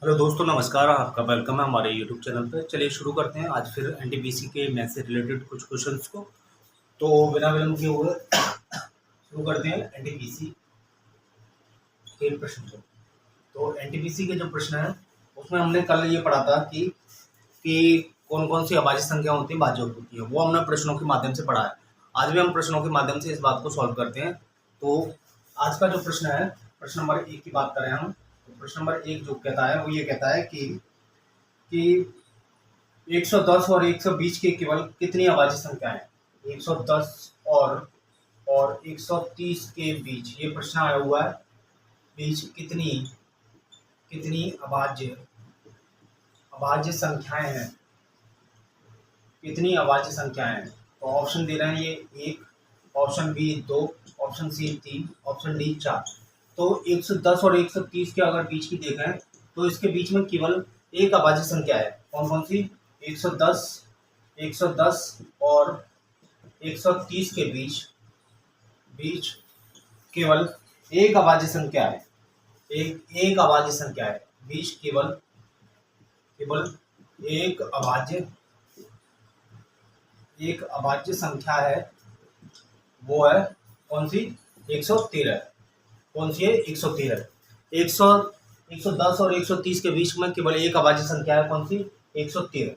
Hello दोस्तों, नमस्कार। आपका वेलकम है हमारे यूट्यूब चैनल पे। चलिए शुरू करते हैं आज फिर एनटीपीसी के मैथ से रिलेटेड कुछ क्वेश्चंस को। तो बिना विलंब किए हुए शुरू करते हैं एनटीपीसी के प्रश्न को। तो एनटीपीसी के जो प्रश्न है उसमें हमने कल ये पढ़ा था कि कौन कौन सी अभाज्य संख्या होती है, भाज्य होती है, वो हमने प्रश्नों के माध्यम से पढ़ा है। आज भी हम प्रश्नों के माध्यम से इस बात को सॉल्व करते हैं। तो आज का जो प्रश्न है, प्रश्न नंबर 1 की बात करें हम, तो प्रश्न नंबर 1 जो कहता है वो ये कहता है कि 110 और 120 के केवल कितनी अभाज्य संख्या है। 110 और 130 के बीच ये प्रश्न आया हुआ है। बीच कितनी कितनी अभाज्य अभाज्य संख्याएं हैं, कितनी अभाज्य संख्याएं हैं। तो ऑप्शन दे रहे हैं ये 1, option B 2, option C 3, option D 4। तो 110 और 130 के अगर बीच की देखें तो इसके बीच में केवल एक अभाज्य संख्या है। कौन कौन सी? 110 और 130 के बीच बीच केवल एक अभाज्य संख्या है। एक अभाज्य संख्या है। बीच केवल केवल एक अभाज्य संख्या है। वो है कौन सी? 113। कौन सी है? 113। 110 और 130 के बीच में केवल एक अभाज्य संख्या है। कौन सी? 113।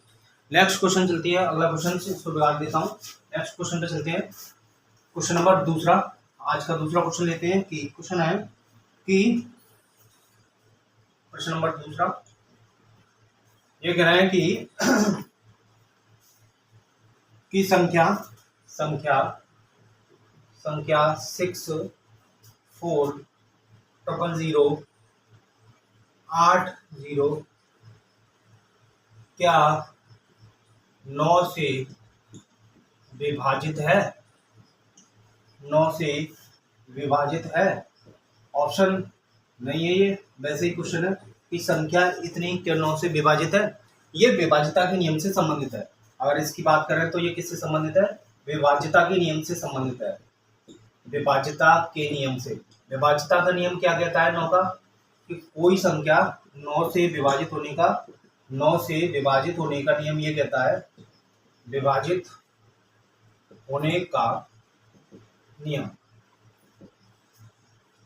नेक्स्ट क्वेश्चन चलती है। अगला क्वेश्चन से इसको बिगाड़ देता हूँ। नेक्स्ट क्वेश्चन पे चलते हैं। क्वेश्चन नंबर दूसरा, आज का दूसरा क्वेश्चन लेते हैं। कि क्वेश्चन है कि प्रश्न नंबर दूसरा ये कह रहा है कि संख्या 6 4 0 8 0 क्या 9 से विभाजित है? 9 से विभाजित है। ऑप्शन नहीं है ये, वैसे ही क्वेश्चन है कि संख्या इतनी क्या 9 से विभाजित है। ये विभाज्यता के नियम से संबंधित है। अगर इसकी बात करें तो ये किससे संबंधित है? विभाज्यता के नियम से संबंधित है। विभाज्यता के नियम से। विभाज्यता का नियम क्या कहता है 9 का? कि कोई संख्या 9 से विभाजित होने का नियम ये कहता है, विभाजित होने का नियम।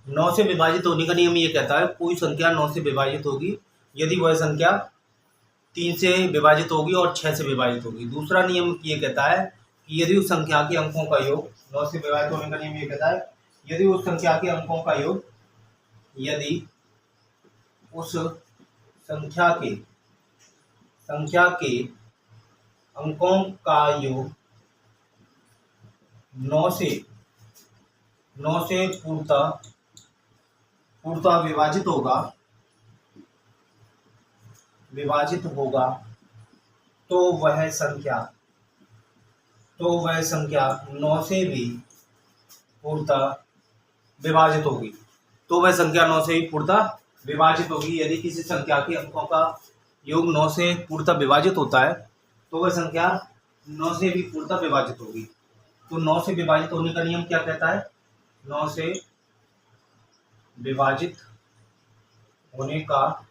9 से विभाजित होने का नियम ये कहता है कोई संख्या 9 से विभाजित होगी यदि वह संख्या 3 से विभाजित होगी और 6 से विभाजित होगी। दूसरा नियम ये कहता है कि यदि उस संख्या के अंकों का योग, 9 से विभाजित होने का नियम ये कहता है यदि उस संख्या के अंकों का योग, यदि उस संख्या के अंकों का योग 9 से पूर्णतः विभाजित होगा तो वह संख्या 9 से भी पूर्णतः विभाजित होगी। यदि किसी संख्या के अंकों का योग 9 से पूर्णतः विभाजित होता है तो वह संख्या 9 से भी पूर्णतः विभाजित होगी। तो 9 से विभाजित होने का नियम क्या कहता है? 9 से विभाजित होने का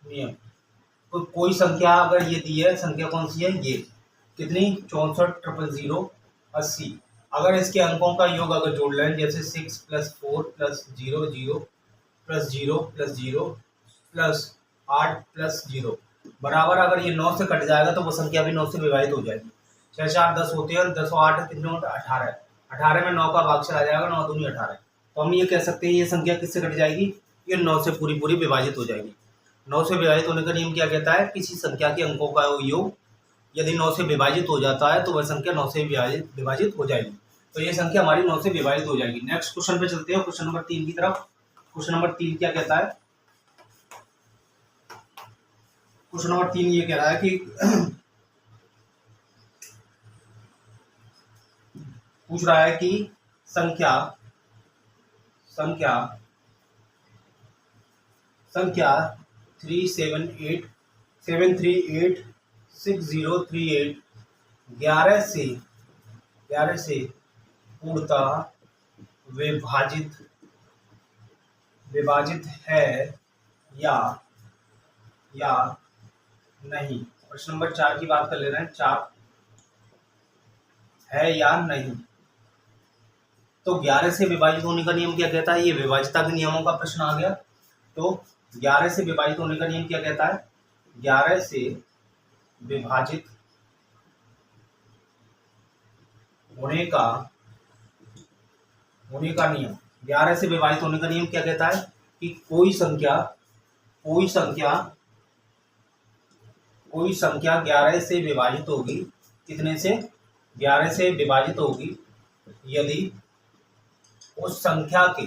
नियम। तो कोई संख्या अगर ये दी है, संख्या कौन सी है? ये कितनी? 64 0 80। अगर इसके अंकों का योग अगर जोड़ लें, जैसे 6 + 4 + 0 0 + 0 + 0 + 8 + 0 बराबर, अगर ये 9 से कट जाएगा तो वो संख्या भी 9 से विभाजित हो जाएगी। 6 4 10 होते हैं, 10 और 8 कितने होते हैं? 18। 18 में 9 का भाग चला जाएगा, 9 दूनी 18। तो हम ये कह सकते हैं ये संख्या किससे कट जाएगी? ये 9 से पूरी विभाजित हो जाएगी। 9 से विभाजित होने का नियम क्या कहता है? किसी संख्या के अंकों का योग यदि 9 से विभाजित हो जाता है तो वह संख्या 9 से विभाजित हो जाएगी। तो ये संख्या हमारी 9 से विभाजित हो जाएगी। नेक्स्ट क्वेश्चन पे चलते हैं, क्वेश्चन नंबर 3 की तरफ। क्वेश्चन नंबर 3 क्या कहता है? क्वेश्चन नंबर 3 ये कह रहा है कि पूछ रहा है कि संख्या 7386038 11 से पूर्णतः विभाजित है या या नहीं। प्रश्न नंबर 4 की बात कर ले रहे हैं, 4 है या नहीं। तो 11 से विभाजित होने का नियम क्या कहता है, ये विभाज्यता के नियमों का प्रश्न आ गया। तो 11 से विभाजित होने का नियम क्या कहता है, 11 से विभाजित होने का नियम, 11 से विभाजित होने का नियम क्या कहता है कि कोई संख्या 11 से विभाजित होगी, कितने से, 11 से विभाजित होगी यदि उस संख्या के